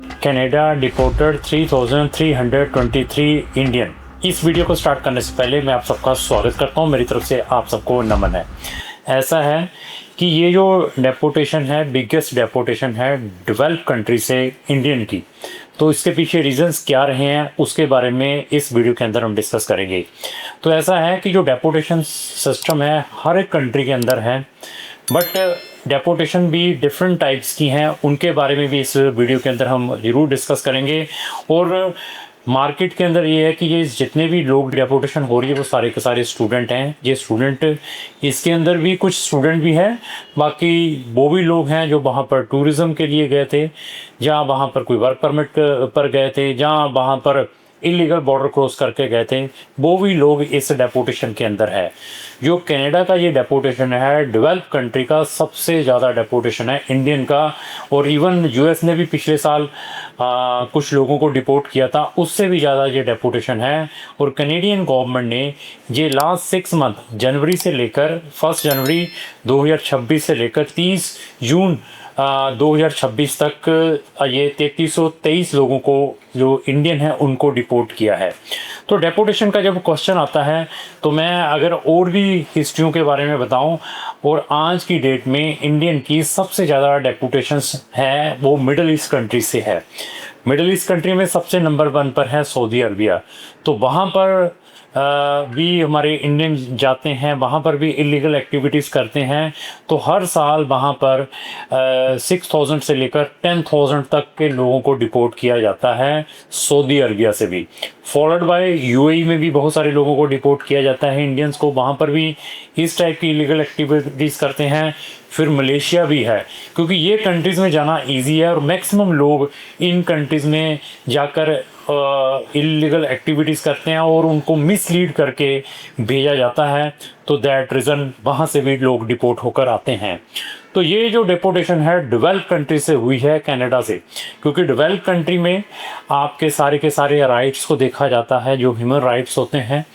Canada deported 3,323 Indian. इस video को start करने से पहले मैं आप सबका स्वागत करता हूं, मेरी तरफ से आप सबको नमन है। ऐसा है कि ये जो डेपोटेशन है, बिगेस्ट डेपोटेशन है डेवलप कंट्री से इंडियन की, तो इसके पीछे रीजंस क्या रहे हैं उसके बारे में इस वीडियो के अंदर हम डिस्कस करेंगे। तो ऐसा है कि जो डेपोटेशन सिस्टम है हर एक कंट्री के अंदर है, बट डेपोटेशन भी डिफरेंट टाइप्स की हैं, उनके बारे में भी इस वीडियो के अंदर हम ज़रूर डिस्कस करेंगे। और मार्केट के अंदर ये है कि ये जितने भी लोग डेपोटेशन हो रही है वो सारे के सारे स्टूडेंट हैं। ये स्टूडेंट, इसके अंदर भी कुछ स्टूडेंट भी हैं, बाकी वो भी लोग हैं जो वहाँ पर टूरिज़्म के लिए गए थे, जहाँ वहाँ पर कोई वर्क परमिट पर गए थे, जहाँ वहाँ पर इलीगल बॉर्डर क्रॉस करके गए थे, वो भी लोग इस डेपोटेशन के अंदर है। जो कनाडा का ये डेपोटेशन है, डेवलप कंट्री का सबसे ज़्यादा डेपोटेशन है इंडियन का। और इवन यूएस ने भी पिछले साल कुछ लोगों को डिपोर्ट किया था, उससे भी ज़्यादा ये डेपोटेशन है। और कनेडियन गवर्नमेंट ने ये लास्ट 6 मंथ जनवरी से लेकर 1 जनवरी 2026 से लेकर 30 जून 2026 तक ये 3323 लोगों को जो इंडियन है उनको डिपोर्ट किया है। तो डेपोटेशन का जब क्वेश्चन आता है तो मैं अगर और भी हिस्ट्रियों के बारे में बताऊं, और आज की डेट में इंडियन की सबसे ज़्यादा डेपोटेशंस है वो मिडल ईस्ट कंट्री से है। मिडल ईस्ट कंट्री में सबसे नंबर 1 पर है सऊदी अरबिया। तो वहाँ पर भी हमारे इंडियन जाते हैं, वहाँ पर भी इलीगल एक्टिविटीज़ करते हैं। तो हर साल वहाँ पर 6,000 से लेकर 10,000 तक के लोगों को डिपोर्ट किया जाता है सऊदी अरबिया से भी। फॉलोड बाय यूएई में भी बहुत सारे लोगों को डिपोर्ट किया जाता है इंडियंस को, वहाँ पर भी इस टाइप की इलीगल एक्टिविटीज़ करते हैं। फिर मलेशिया भी है, क्योंकि ये कंट्रीज़ में जाना इजी है और मैक्सिमम लोग इन कंट्रीज़ में जाकर इलीगल एक्टिविटीज़ करते हैं और उनको मिसलीड करके भेजा जाता है। तो दैट रीज़न वहाँ से भी लोग डिपोर्ट होकर आते हैं। तो ये जो डिपोर्टेशन है डेवलप कंट्री से हुई है कनाडा से, क्योंकि डेवलप कंट्री में आपके सारे के सारे राइट्स को देखा जाता है, जो ह्यूमन राइट्स होते हैं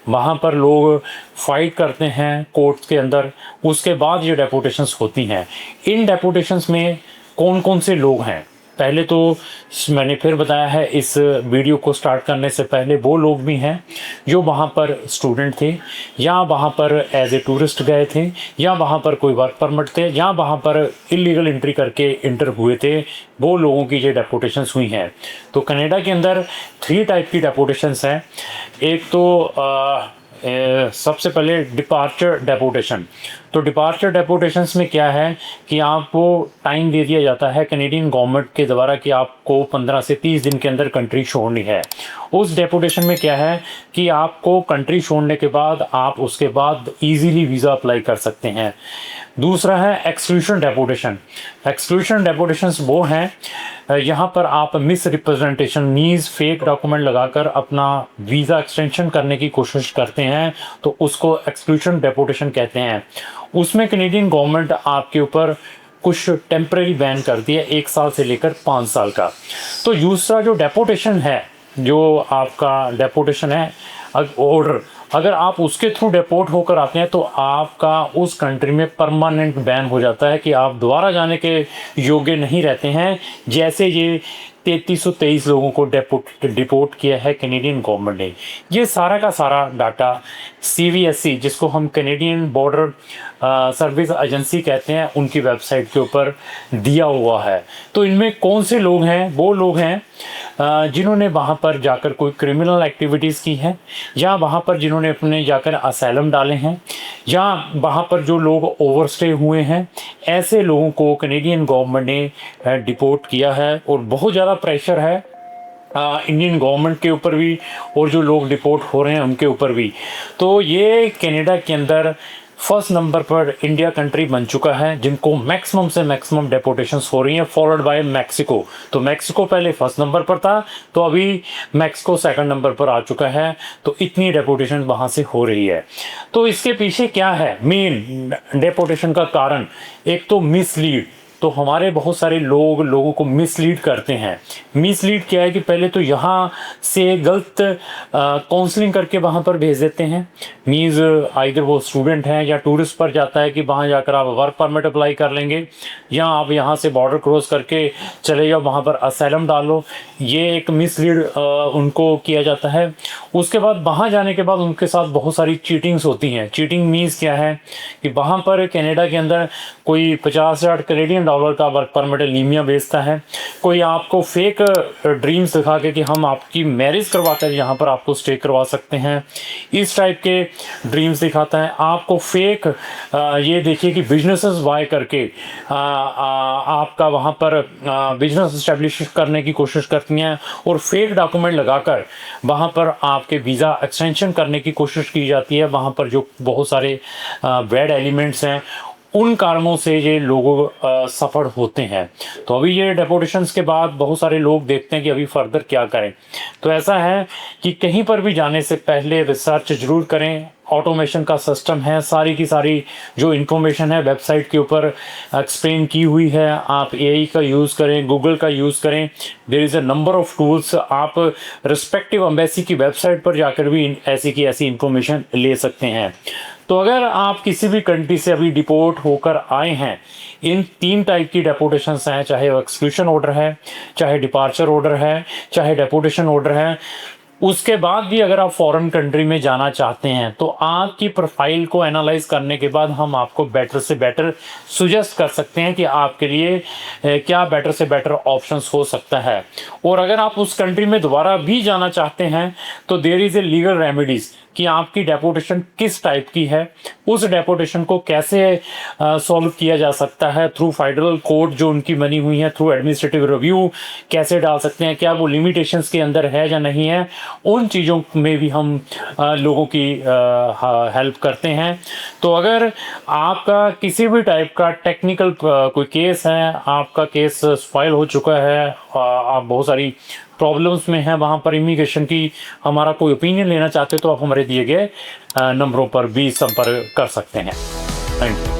वहाँ पर लोग फाइट करते हैं कोर्ट्स के अंदर। उसके बाद ये डेपोटेशंस होती हैं। इन डेपोटेशंस में कौन कौन से लोग हैं, पहले तो मैंने फिर बताया है इस वीडियो को स्टार्ट करने से पहले, वो लोग भी हैं जो वहाँ पर स्टूडेंट थे, या वहाँ पर एज ए टूरिस्ट गए थे, या वहाँ पर कोई वर्क परमिट थे, या वहाँ पर इलीगल एंट्री करके इंटर हुए थे, वो लोगों की ये डेपोटेशंस हुई हैं। तो कनाडा के अंदर 3 टाइप की डेपोटेशंस हैं। एक तो सबसे पहले डिपार्चर डेपोटेशन। तो डिपार्चर डेपोटेशंस में क्या है कि आपको टाइम दे दिया जाता है कनेडियन गवर्नमेंट के द्वारा कि आपको 15 से 30 दिन के अंदर कंट्री छोड़नी है। उस डेपोटेशन में क्या है कि आपको कंट्री छोड़ने के बाद आप उसके बाद इजीली वीज़ा अप्लाई कर सकते हैं। दूसरा है एक्सक्लूशन डेपोटेशन। एक्सक्लूशन डेपोटेशंस वो हैं यहाँ पर आप miss representation means fake document लगाकर अपना वीज़ा एक्सटेंशन करने की कोशिश करते हैं, तो उसको एक्सक्लूशन डेपोटेशन कहते हैं। उसमें कनेडियन गवर्नमेंट आपके ऊपर कुछ टेम्परेरी बैन करती है 1 साल से लेकर 5 साल का। तो दूसरा जो डेपोटेशन है, जो आपका डेपोटेशन है ऑर्डर, अगर आप उसके थ्रू डिपोर्ट होकर आते हैं तो आपका उस कंट्री में परमानेंट बैन हो जाता है कि आप दोबारा जाने के योग्य नहीं रहते हैं। जैसे ये 3323 लोगों को डिपोर्ट किया है कनेडियन गवर्नमेंट ने। ये सारा का सारा डाटा CBSE, जिसको हम कनेडियन बॉर्डर सर्विस एजेंसी कहते हैं, उनकी वेबसाइट के ऊपर दिया हुआ है। तो इनमें कौन से लोग हैं, वो लोग हैं जिन्होंने वहाँ पर जाकर कोई क्रिमिनल एक्टिविटीज़ की हैं, या वहाँ पर जिन्होंने अपने जाकर असाइलम डाले हैं, या वहाँ पर जो लोग ओवरस्टे हुए हैं, ऐसे लोगों को कनेडियन गवर्नमेंट ने डिपोर्ट किया है। और बहुत ज़्यादा प्रेशर है इंडियन गवर्नमेंट के ऊपर भी, और जो लोग डिपोर्ट हो रहे हैं उनके ऊपर भी। तो ये कनाडा के अंदर 1st नंबर पर इंडिया कंट्री बन चुका है जिनको मैक्सिमम से मैक्सिमम डेपोटेशंस हो रही हैं, फॉलोड बाय मैक्सिको। तो मैक्सिको पहले 1st नंबर पर था, तो अभी मैक्सिको 2nd नंबर पर आ चुका है। तो इतनी डेपोटेशन वहाँ से हो रही है। तो इसके पीछे क्या है मेन डेपोटेशन का कारण? एक तो मिसलीड, तो हमारे बहुत सारे लोगों को मिसलीड करते हैं। मिसलीड क्या है कि पहले तो यहाँ से गलत काउंसलिंग करके वहाँ पर भेज देते हैं। मीन्स आइदर वो स्टूडेंट हैं या टूरिस्ट पर जाता है कि वहाँ जाकर आप वर्क परमिट अप्लाई कर लेंगे, या आप यहाँ से बॉर्डर क्रॉस करके चले जाओ वहाँ पर असाइलम डालो। ये एक मिसलीड उनको किया जाता है। उसके बाद वहाँ जाने के बाद उनके साथ बहुत सारी चीटिंग्स होती हैं। चीटिंग मीन्स क्या है कि वहाँ पर कनाडा के अंदर कोई 50,000 कैनेडियन डॉलर का वर्क परमिट लीमिया बेचता है। कोई आपको फेक ड्रीम्स दिखा के कि हम आपकी मैरिज करवा कर यहाँ पर आपको स्टे करवा सकते हैं, इस टाइप के ड्रीम्स दिखाता है। आपको फेक ये देखिए कि बिजनेसेस बाय करके आपका वहाँ पर बिजनेस इस्टेब्लिश करने की कोशिश करती हैं, और फेक डॉक्यूमेंट लगाकर वहाँ पर आपके वीज़ा एक्सटेंशन करने की कोशिश की जाती है। वहाँ पर जो बहुत सारे बैड एलिमेंट्स हैं, उन कारणों से ये लोग सफ़र होते हैं। तो अभी ये डेपोटेशंस के बाद बहुत सारे लोग देखते हैं कि अभी फर्दर क्या करें। तो ऐसा है कि कहीं पर भी जाने से पहले रिसर्च ज़रूर करें। ऑटोमेशन का सिस्टम है, सारी की सारी जो इन्फॉर्मेशन है वेबसाइट के ऊपर एक्सप्लेन की हुई है। आप एआई का यूज़ करें, गूगल का यूज़ करें। There is a number of tools. आप रिस्पेक्टिव एम्बेसी की वेबसाइट पर जाकर भी ऐसी की ऐसी इन्फॉर्मेशन ले सकते हैं। तो अगर आप किसी भी कंट्री से अभी डिपोर्ट होकर आए हैं, इन 3 टाइप की डेपोटेशंस हैं, चाहे वो एक्सक्लूशन ऑर्डर है, चाहे डिपार्चर ऑर्डर है, चाहे डेपोटेशन ऑर्डर है। उसके बाद भी अगर आप फॉरेन कंट्री में जाना चाहते हैं तो आपकी प्रोफाइल को एनालाइज करने के बाद हम आपको बेटर से बेटर सुजेस्ट कर सकते हैं कि आपके लिए क्या बेटर से बेटर ऑप्शंस हो सकता है। और अगर आप उस कंट्री में दोबारा भी जाना चाहते हैं तो there is a legal remedies कि आपकी डेपोटेशन किस टाइप की है, उस डेपोटेशन को कैसे सॉल्व किया जा सकता है थ्रू फेडरल कोर्ट जो उनकी बनी हुई है, थ्रू एडमिनिस्ट्रेटिव रिव्यू कैसे डाल सकते हैं, क्या वो लिमिटेशंस के अंदर है या नहीं है। उन चीज़ों में भी हम लोगों की हेल्प करते हैं। तो अगर आपका किसी भी टाइप का टेक्निकल कोई केस है, आपका केस फाइल हो चुका है, आप बहुत सारी प्रॉब्लम्स में हैं वहाँ पर इमिग्रेशन की, हमारा कोई ओपिनियन लेना चाहते हो तो आप हमारे दिए गए नंबरों पर भी संपर्क कर सकते हैं। Thank you.